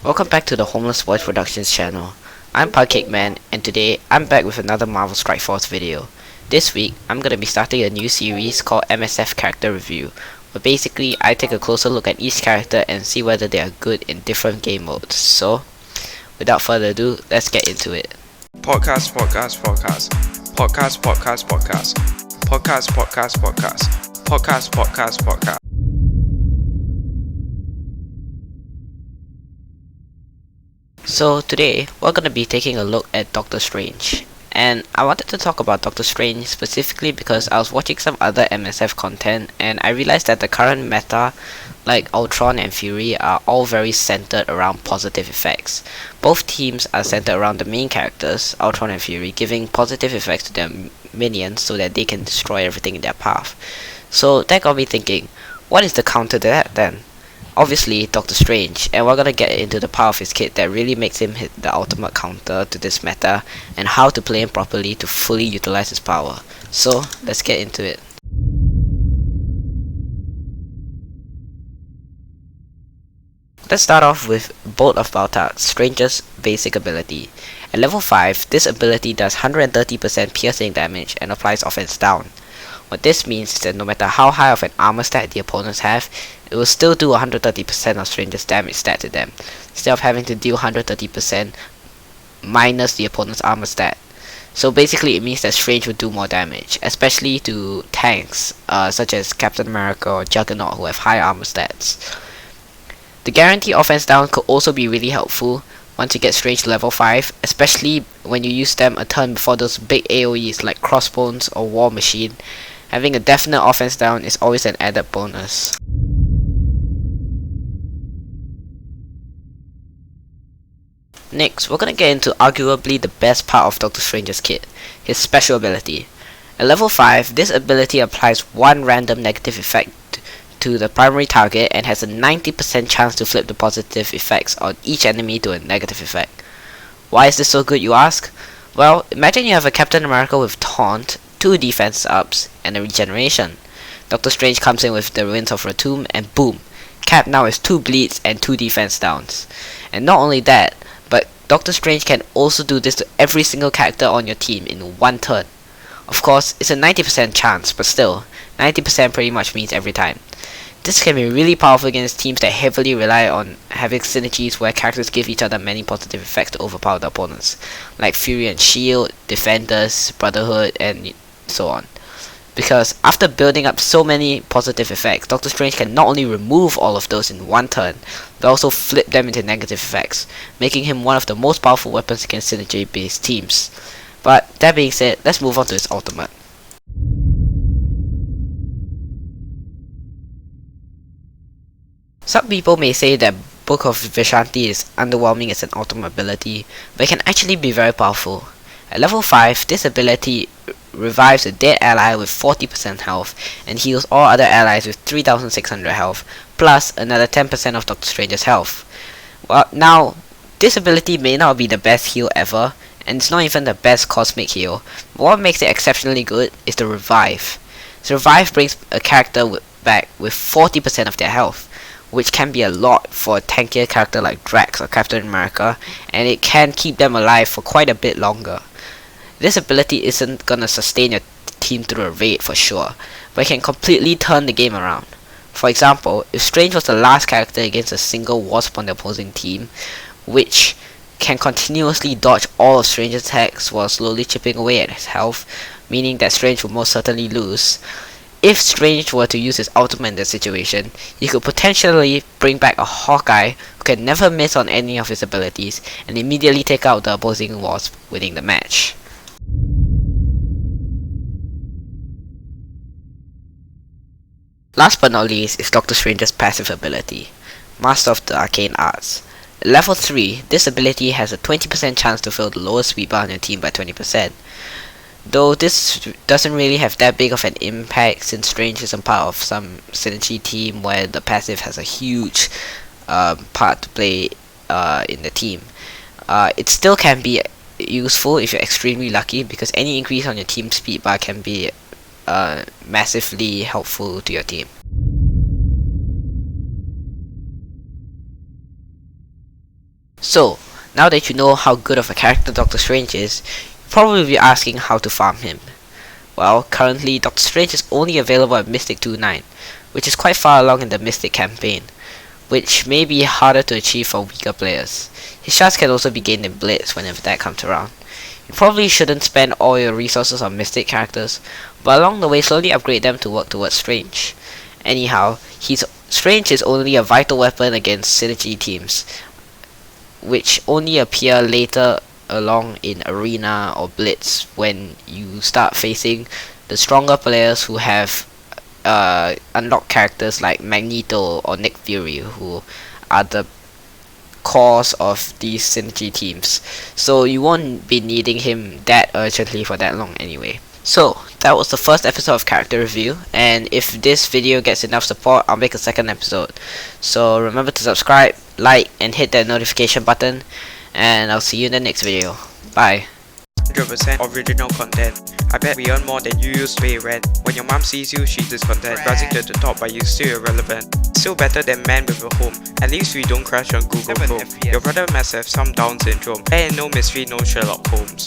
Welcome back to the Homeless Boys Productions channel. I'm Puncakeman, and today I'm back with another Marvel Strike Force video. This week, I'm gonna be starting a new series called MSF Character Review, where basically I take a closer look at each character and see whether they are good in different game modes. So, without further ado, let's get into it. Podcast. So today, we're gonna be taking a look at Doctor Strange. And I wanted to talk about Doctor Strange specifically because I was watching some other MSF content and I realized that the current meta, like Ultron and Fury, are all very centered around positive effects. Both teams are centered around the main characters, Ultron and Fury, giving positive effects to their minions so that they can destroy everything in their path. So that got me thinking, what is the counter to that then? Obviously, Doctor Strange, and we're gonna get into the part of his kit that really makes him hit the ultimate counter to this meta, and how to play him properly to fully utilize his power. So, let's get into it. Let's start off with Bolt of Balthak, Strange's basic ability. At level 5, this ability does 130% piercing damage and applies offense down. What this means is that no matter how high of an armor stat the opponents have, it will still do 130% of Strange's damage stat to them, instead of having to deal 130% minus the opponent's armor stat. So basically it means that Strange will do more damage, especially to tanks such as Captain America or Juggernaut who have high armor stats. The guarantee offense down could also be really helpful once you get Strange to level 5, especially when you use them a turn before those big AoEs like Crossbones or War Machine. Having a definite offense down is always an added bonus. Next, we're gonna get into arguably the best part of Doctor Strange's kit, his special ability. At level 5, this ability applies one random negative effect to the primary target and has a 90% chance to flip the positive effects on each enemy to a negative effect. Why is this so good, you ask? Well, imagine you have a Captain America with Taunt, 2 defense ups, and a regeneration. Doctor Strange comes in with the Winds of Watoomb, and boom! Cap now has 2 bleeds and 2 defense downs. And not only that, but Doctor Strange can also do this to every single character on your team in one turn. Of course, it's a 90% chance, but still, 90% pretty much means every time. This can be really powerful against teams that heavily rely on having synergies where characters give each other many positive effects to overpower the opponents, like Fury and Shield, Defenders, Brotherhood, and so on. Because after building up so many positive effects, Doctor Strange can not only remove all of those in one turn, but also flip them into negative effects, making him one of the most powerful weapons against synergy-based teams. But that being said, let's move on to his ultimate. Some people may say that Book of Vishanti is underwhelming as an ultimate ability, but it can actually be very powerful. At level 5, this ability revives a dead ally with 40% health and heals all other allies with 3600 health, plus another 10% of Doctor Strange's health. Well, now, this ability may not be the best heal ever, and it's not even the best cosmic heal, but what makes it exceptionally good is the revive. The revive brings a character back with 40% of their health, which can be a lot for a tankier character like Drax or Captain America, and it can keep them alive for quite a bit longer. This ability isn't gonna sustain your team through a raid for sure, but it can completely turn the game around. For example, if Strange was the last character against a single Wasp on the opposing team, which can continuously dodge all of Strange's attacks while slowly chipping away at his health, meaning that Strange will most certainly lose. If Strange were to use his ultimate in this situation, he could potentially bring back a Hawkeye who can never miss on any of his abilities and immediately take out the opposing Wasp, winning the match. Last but not least is Doctor Strange's passive ability, Master of the Arcane Arts. At level 3, this ability has a 20% chance to fill the lowest speed bar on your team by 20%. Though this doesn't really have that big of an impact since Strange isn't part of some synergy team where the passive has a huge part to play in the team. It still can be useful if you're extremely lucky, because any increase on your team speed bar can be massively helpful to your team. team. 。 . 。 . 。 . 。 . 。 . 。 . 。 . 。 . 。 . 。 . 。 . 。 。 . 。 . 。 . 。 。 . 。 。 . 。 . 。 。 . 。 . 。 . 。 . 。 . 。 . 。So, now that you know how good of a character Doctor Strange is, you'll probably be asking how to farm him. Well, currently Doctor Strange is only available at Mystic 2-9, which is quite far along in the Mystic campaign, which may be harder to achieve for weaker players. His shots can also be gained in Blitz whenever that comes around. You probably shouldn't spend all your resources on Mystic characters, but along the way slowly upgrade them to work towards Strange. Anyhow, Strange is only a vital weapon against synergy teams, which only appear later along in Arena or Blitz when you start facing the stronger players who have unlocked characters like Magneto or Nick Fury, who are the cause of these synergy teams. So you won't be needing him that urgently for that long anyway. So that was the first episode of Character Review, and if this video gets enough support, I'll make a second episode. So remember to subscribe, like, and hit that notification button, and I'll see you in the next video. Bye. 100% original content. I bet we earn more than you used to pay rent. When your mom sees you, she's discontent, browsing to the top but you still irrelevant. Still better than man with a home. At least we don't crash on Google Chrome. Your brother must have some Down syndrome. There ain't no mystery, no Sherlock Holmes.